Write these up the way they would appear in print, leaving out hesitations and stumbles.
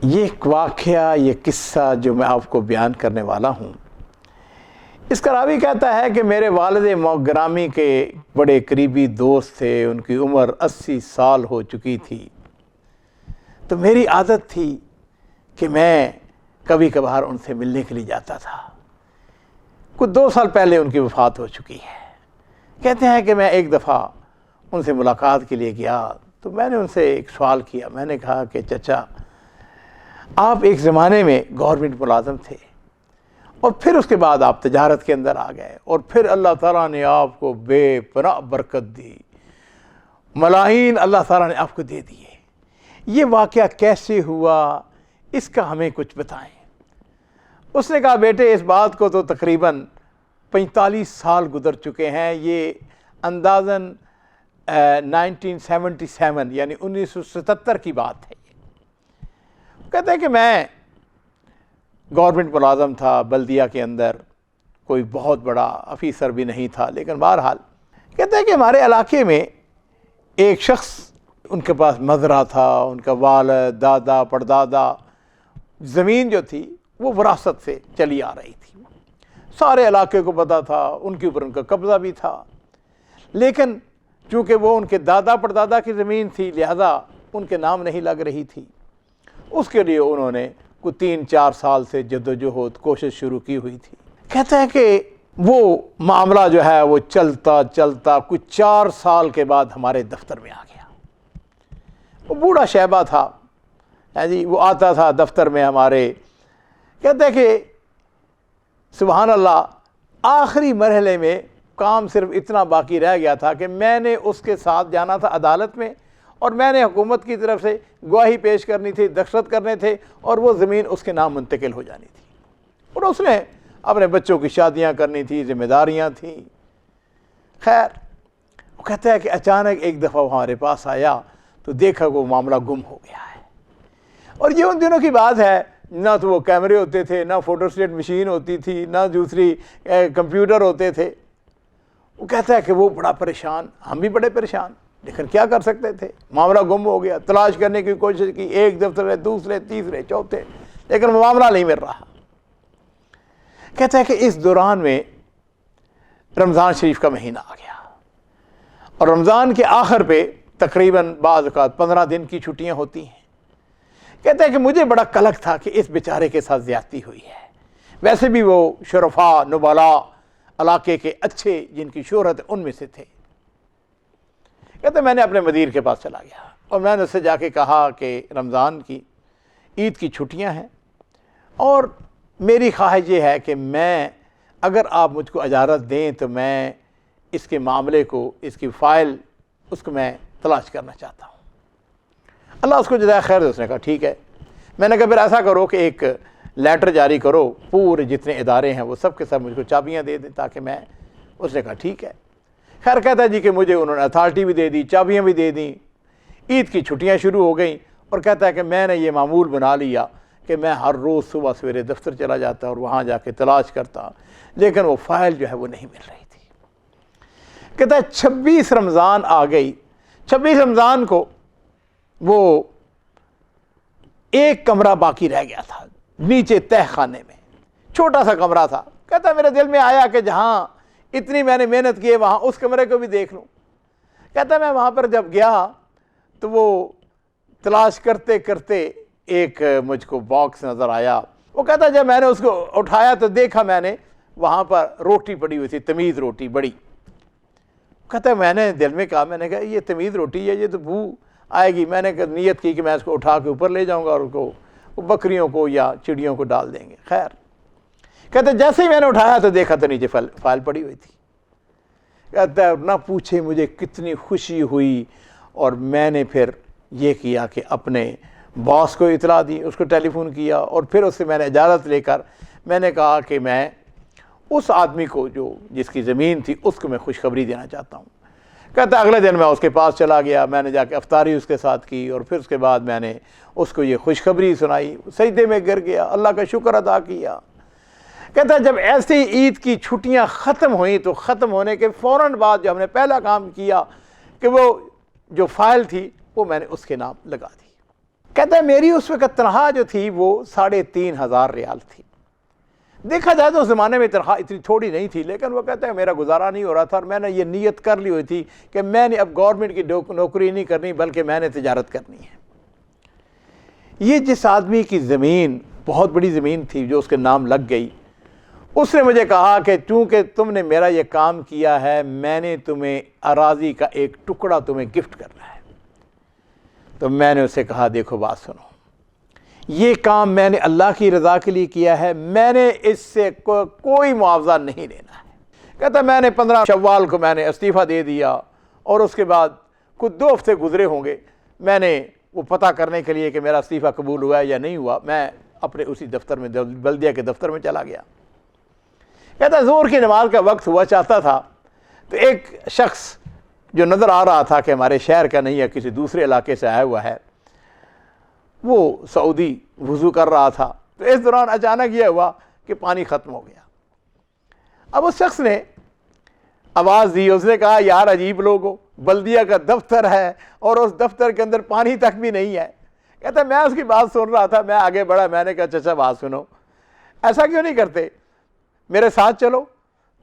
یہ ایک واقعہ، یہ قصہ جو میں آپ کو بیان کرنے والا ہوں، اس کا راوی کہتا ہے کہ میرے والد گرامی کے بڑے قریبی دوست تھے، ان کی عمر 80 سال ہو چکی تھی، تو میری عادت تھی کہ میں کبھی کبھار ان سے ملنے کے لیے جاتا تھا۔ کچھ 2 سال پہلے ان کی وفات ہو چکی ہے۔ کہتے ہیں کہ میں ایک دفعہ ان سے ملاقات کے لیے گیا تو میں نے ان سے ایک سوال کیا۔ میں نے کہا کہ چچا، آپ ایک زمانے میں گورنمنٹ ملازم تھے اور پھر اس کے بعد آپ تجارت کے اندر آ گئے اور پھر اللہ تعالیٰ نے آپ کو بے پناہ برکت دی، ملاحین اللہ تعالیٰ نے آپ کو دے دیے۔ یہ واقعہ کیسے ہوا، اس کا ہمیں کچھ بتائیں۔ اس نے کہا بیٹے، اس بات کو تو تقریباً 45 سال گزر چکے ہیں، یہ اندازاً 1977 یعنی 1977 کی بات ہے۔ کہتے ہیں کہ میں گورنمنٹ ملازم تھا بلدیہ کے اندر، کوئی بہت بڑا افیسر بھی نہیں تھا، لیکن بہرحال کہتے ہیں کہ ہمارے علاقے میں ایک شخص، ان کے پاس مزرعہ تھا، ان کا والد دادا پردادا، زمین جو تھی وہ وراثت سے چلی آ رہی تھی، سارے علاقے کو پتہ تھا، ان کے اوپر ان کا قبضہ بھی تھا، لیکن چونکہ وہ ان کے دادا پردادا کی زمین تھی لہذا ان کے نام نہیں لگ رہی تھی۔ اس کے لیے انہوں نے کوئی 3-4 سال سے جدوجہد کوشش شروع کی ہوئی تھی۔ کہتے ہیں کہ وہ معاملہ جو ہے وہ چلتا چلتا کچھ 4 سال کے بعد ہمارے دفتر میں آ گیا۔ وہ بوڑھا شیبہ تھا جی، وہ آتا تھا دفتر میں ہمارے۔ کہتے ہیں کہ سبحان اللہ، آخری مرحلے میں کام صرف اتنا باقی رہ گیا تھا کہ میں نے اس کے ساتھ جانا تھا عدالت میں، اور میں نے حکومت کی طرف سے گواہی پیش کرنی تھی، دستخط کرنے تھے، اور وہ زمین اس کے نام منتقل ہو جانی تھی، اور اس نے اپنے بچوں کی شادیاں کرنی تھی، ذمہ داریاں تھیں۔ خیر، وہ کہتا ہے کہ اچانک ایک دفعہ وہ ہمارے پاس آیا تو دیکھا وہ معاملہ گم ہو گیا ہے۔ اور یہ ان دنوں کی بات ہے، نہ تو وہ کیمرے ہوتے تھے، نہ فوٹو اسٹیٹ مشین ہوتی تھی، نہ دوسری کمپیوٹر ہوتے تھے۔ وہ کہتا ہے کہ وہ بڑا پریشان، ہم بھی بڑے پریشان، لیکن کیا کر سکتے تھے، معاملہ گم ہو گیا۔ تلاش کرنے کی کوشش کی، ایک دفتر ہے، دوسرے، تیسرے، چوتھے، لیکن وہ معاملہ نہیں مل رہا۔ کہتا ہے کہ اس دوران میں رمضان شریف کا مہینہ آ گیا، اور رمضان کے آخر پہ تقریباً بعض اوقات 15 دن کی چھٹیاں ہوتی ہیں۔ کہتا ہے کہ مجھے بڑا قلق تھا کہ اس بیچارے کے ساتھ زیادتی ہوئی ہے، ویسے بھی وہ شرفاء نبلاء علاقے کے اچھے جن کی شہرت ان میں سے تھے۔ کہتے میں نے اپنے مدیر کے پاس چلا گیا اور میں نے اس سے جا کے کہا کہ رمضان کی عید کی چھٹیاں ہیں، اور میری خواہش یہ ہے کہ میں، اگر آپ مجھ کو اجازت دیں تو میں اس کے معاملے کو، اس کی فائل، اس کو میں تلاش کرنا چاہتا ہوں۔ اللہ اس کو جزائے خیر دے۔ اس نے کہا ٹھیک ہے۔ میں نے کہا پھر ایسا کرو کہ ایک لیٹر جاری کرو، پورے جتنے ادارے ہیں وہ سب کے سب مجھ کو چابیاں دے دیں تاکہ میں۔ اس نے کہا ٹھیک ہے۔ خیر، کہتا ہے جی کہ مجھے انہوں نے اتھارٹی بھی دے دی، چابیاں بھی دے دیں، عید کی چھٹیاں شروع ہو گئیں، اور کہتا ہے کہ میں نے یہ معمول بنا لیا کہ میں ہر روز صبح سویرے دفتر چلا جاتا اور وہاں جا کے تلاش کرتا، لیکن وہ فائل جو ہے وہ نہیں مل رہی تھی۔ کہتا ہے 26 رمضان آ گئی۔ 26 رمضان کو وہ ایک کمرہ باقی رہ گیا تھا نیچے تہ خانے میں، چھوٹا سا کمرہ تھا۔ کہتا ہے میرے دل میں آیا کہ جہاں اتنی میں نے محنت کی ہے وہاں اس کمرے کو بھی دیکھ لوں۔ کہتا ہے میں وہاں پر جب گیا تو وہ تلاش کرتے کرتے ایک مجھ کو باکس نظر آیا۔ وہ کہتا ہے جب میں نے اس کو اٹھایا تو دیکھا میں نے وہاں پر روٹی پڑی ہوئی تھی، تمیز روٹی بڑی۔ کہتا ہے میں نے دل میں کہا، میں نے کہا یہ تمیز روٹی ہے، یہ تو بو آئے گی۔ میں نے نیت کی کہ میں اس کو اٹھا کے اوپر لے جاؤں گا اور اس کو بکریوں کو یا چڑیوں کو ڈال دیں گے۔ خیر، کہتے جیسے ہی میں نے اٹھایا تو دیکھا تو نیچے فائل پڑی ہوئی تھی۔ کہتا ہے نہ پوچھے مجھے کتنی خوشی ہوئی، اور میں نے پھر یہ کیا کہ اپنے باس کو اطلاع دی، اس کو ٹیلی فون کیا، اور پھر اس سے میں نے اجازت لے کر میں نے کہا کہ میں اس آدمی کو جس کی زمین تھی اس کو میں خوشخبری دینا چاہتا ہوں۔ کہتا ہے اگلے دن میں اس کے پاس چلا گیا، میں نے جا کے افطاری اس کے ساتھ کی، اور پھر اس کے بعد میں نے اس کو یہ خوشخبری سنائی، سجدے میں گر گیا، اللہ کا شکر ادا کیا۔ کہتا ہے جب ایسے ہی عید کی چھٹیاں ختم ہوئیں تو ختم ہونے کے فوراً بعد جو ہم نے پہلا کام کیا کہ وہ جو فائل تھی وہ میں نے اس کے نام لگا دی۔ کہتا ہے میری اس وقت تنخواہ جو تھی وہ 3,500 ریال تھی. دیکھا جائے تو اس زمانے میں تنخواہ اتنی تھوڑی نہیں تھی، لیکن وہ کہتا ہے میرا گزارا نہیں ہو رہا تھا اور میں نے یہ نیت کر لی ہوئی تھی کہ میں نے اب گورنمنٹ کی نوکری نہیں کرنی بلکہ میں نے تجارت کرنی ہے. یہ جس آدمی کی زمین بہت بڑی زمین تھی جو اس کے نام لگ گئی، اس نے مجھے کہا کہ چونکہ تم نے میرا یہ کام کیا ہے میں نے تمہیں اراضی کا ایک ٹکڑا تمہیں گفٹ کرنا ہے. تو میں نے اسے کہا دیکھو بات سنو، یہ کام میں نے اللہ کی رضا کے لیے کیا ہے، میں نے اس سے کوئی معاوضہ نہیں لینا ہے. کہتا میں نے 15 شوال کو میں نے استعفیٰ دے دیا اور اس کے بعد کچھ 2 ہفتے گزرے ہوں گے، میں نے وہ پتہ کرنے کے لیے کہ میرا استعفیٰ قبول ہوا ہے یا نہیں ہوا، میں اپنے اسی دفتر میں بلدیہ کے دفتر میں چلا گیا. کہتا ظہر کی نماز کا وقت ہوا چاہتا تھا تو ایک شخص جو نظر آ رہا تھا کہ ہمارے شہر کا نہیں ہے کسی دوسرے علاقے سے آیا ہوا ہے، وہ سعودی وضو کر رہا تھا. تو اس دوران اچانک یہ ہوا کہ پانی ختم ہو گیا. اب اس شخص نے آواز دی، اس نے کہا یار عجیب لوگ ہو، بلدیہ کا دفتر ہے اور اس دفتر کے اندر پانی تک بھی نہیں ہے. کہتا میں اس کی بات سن رہا تھا، میں آگے بڑھا، میں نے کہا چچا بات سنو، ایسا کیوں نہیں کرتے، میرے ساتھ چلو،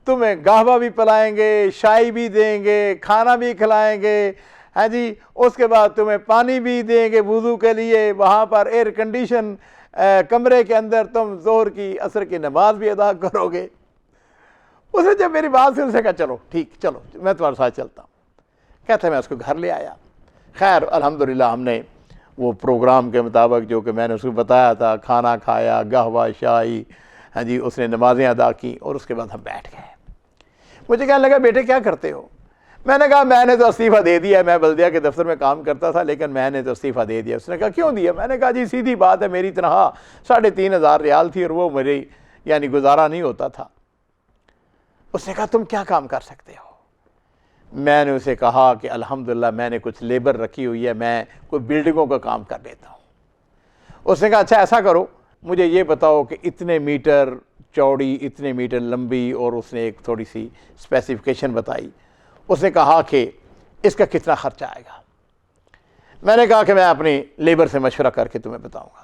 تمہیں قہوہ بھی پلائیں گے، شائی بھی دیں گے، کھانا بھی کھلائیں گے، ہاں جی، اس کے بعد تمہیں پانی بھی دیں گے وضو کے لیے، وہاں پر ایئر کنڈیشن کمرے کے اندر تم ظہر کی عصر کی نماز بھی ادا کرو گے. اس نے جب میری بات سن سے کہا چلو ٹھیک، چلو میں تمہارے ساتھ چلتا ہوں. کہتا ہے میں اس کو گھر لے آیا. خیر الحمدللہ ہم نے وہ پروگرام کے مطابق جو کہ میں نے اس کو بتایا تھا کھانا کھایا، قہوہ شائی، ہاں جی، اس نے نمازیں ادا کی اور اس کے بعد ہم بیٹھ گئے. مجھے کہنے لگا بیٹے کیا کرتے ہو؟ میں نے کہا میں نے تو استعفیٰ دے دیا ہے، میں بلدیہ کے دفتر میں کام کرتا تھا لیکن میں نے تو استعفیٰ دے دیا. اس نے کہا کیوں دیا؟ میں نے کہا جی سیدھی بات ہے، میری تنخواہ 3,500 ریال تھی اور وہ میری یعنی گزارا نہیں ہوتا تھا. اس نے کہا تم کیا کام کر سکتے ہو؟ میں نے اسے کہا کہ الحمدللہ میں نے کچھ لیبر رکھی ہوئی ہے، میں کوئی بلڈنگوں کا کام کر لیتا ہوں. اس نے کہا اچھا ایسا کرو، مجھے یہ بتاؤ کہ اتنے میٹر چوڑی، اتنے میٹر لمبی، اور اس نے ایک تھوڑی سی اسپیسیفکیشن بتائی. اس نے کہا کہ اس کا کتنا خرچہ آئے گا؟ میں نے کہا کہ میں اپنی لیبر سے مشورہ کر کے تمہیں بتاؤں گا.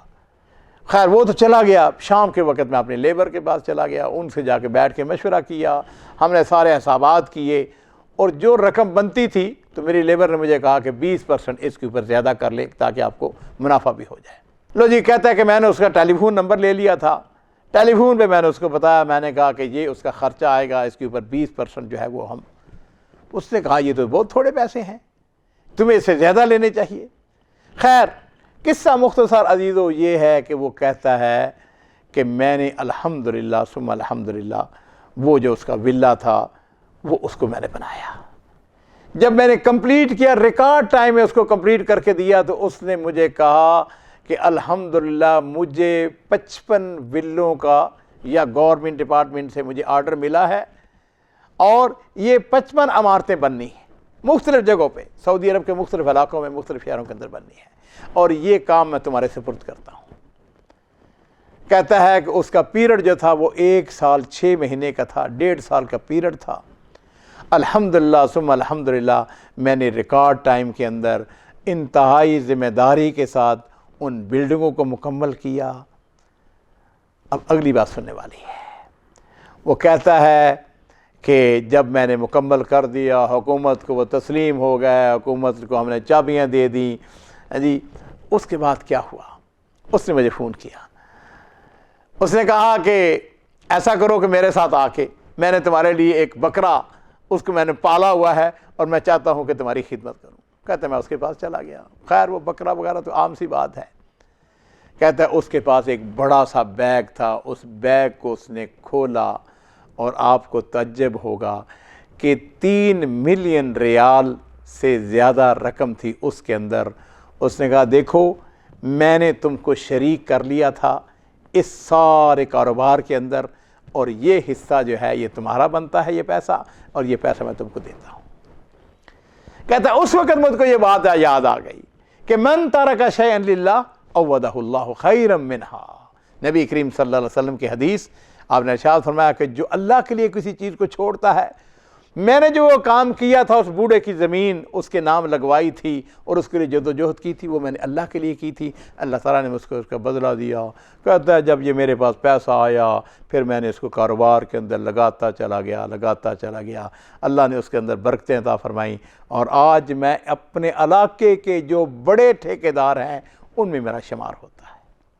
خیر وہ تو چلا گیا. شام کے وقت میں اپنے لیبر کے پاس چلا گیا، ان سے جا کے بیٹھ کے مشورہ کیا، ہم نے سارے حسابات کیے اور جو رقم بنتی تھی تو میری لیبر نے مجھے کہا کہ 20% اس کے اوپر زیادہ کر لے تاکہ آپ کو منافع بھی ہو جائے. لو جی، کہتا ہے کہ میں نے اس کا ٹیلی فون نمبر لے لیا تھا. ٹیلی فون پہ میں نے اس کو بتایا، میں نے کہا کہ یہ اس کا خرچہ آئے گا، اس کے اوپر 20% جو ہے وہ ہم. اس نے کہا یہ تو بہت تھوڑے پیسے ہیں، تمہیں اس سے زیادہ لینے چاہیے. خیر قصہ مختصر عزیزو یہ ہے کہ وہ کہتا ہے کہ میں نے الحمدللہ ثم الحمدللہ وہ جو اس کا ولا تھا وہ اس کو میں نے بنایا. جب میں نے کمپلیٹ کیا، ریکارڈ ٹائم میں اس کو کمپلیٹ کر کے دیا، تو اس نے مجھے کہا کہ الحمدللہ مجھے 55 ولوں کا یا گورنمنٹ ڈپارٹمنٹ سے مجھے آرڈر ملا ہے اور یہ 55 عمارتیں بننی ہیں مختلف جگہوں پہ، سعودی عرب کے مختلف علاقوں میں، مختلف شہروں کے اندر بننی ہے، اور یہ کام میں تمہارے سپرد کرتا ہوں. کہتا ہے کہ اس کا پیریڈ جو تھا وہ 1 سال 6 مہینے کا تھا، 1.5 سال کا پیریڈ تھا. الحمدللہ ثم الحمدللہ میں نے ریکارڈ ٹائم کے اندر انتہائی ذمہ داری کے ساتھ ان بلڈنگوں کو مکمل کیا. اب اگلی بات سننے والی ہے. وہ کہتا ہے کہ جب میں نے مکمل کر دیا، حکومت کو وہ تسلیم ہو گئے، حکومت کو ہم نے چابیاں دے دیں جی. اس کے بعد کیا ہوا؟ اس نے مجھے فون کیا. اس نے کہا کہ ایسا کرو کہ میرے ساتھ آ کے، میں نے تمہارے لیے ایک بکرا اس کو میں نے پالا ہوا ہے اور میں چاہتا ہوں کہ تمہاری خدمت کروں. کہتا ہے میں اس کے پاس چلا گیا. خیر وہ بکرا وغیرہ تو عام سی بات ہے. کہتا ہے اس کے پاس ایک بڑا سا بیگ تھا، اس بیگ کو اس نے کھولا اور آپ کو تعجب ہوگا کہ 3 ملین ریال سے زیادہ رقم تھی اس کے اندر. اس نے کہا دیکھو میں نے تم کو شریک کر لیا تھا اس سارے کاروبار کے اندر، اور یہ حصہ جو ہے یہ تمہارا بنتا ہے، یہ پیسہ، اور یہ پیسہ میں تم کو دیتا ہوں. کہتا ہے اس وقت مجھ کو یہ بات یاد آ گئی کہ من ترک شیئا للہ عوضہ اللہ خیرا منہا. نبی کریم صلی اللہ علیہ وسلم کی حدیث، آپ نے ارشاد فرمایا کہ جو اللہ کے لیے کسی چیز کو چھوڑتا ہے میں نے جو وہ کام کیا تھا، اس بوڑھے کی زمین اس کے نام لگوائی تھی اور اس کے لیے جدوجہد کی تھی، وہ میں نے اللہ کے لیے کی تھی، اللہ تعالیٰ نے مجھ کو اس کا بدلہ دیا۔ کہتا ہے جب یہ میرے پاس پیسہ آیا پھر میں نے اس کو کاروبار کے اندر لگاتا چلا گیا، اللہ نے اس کے اندر برکتیں عطا فرمائیں، اور آج میں اپنے علاقے کے جو بڑے ٹھیکیدار ہیں ان میں میرا شمار ہوتا ہے۔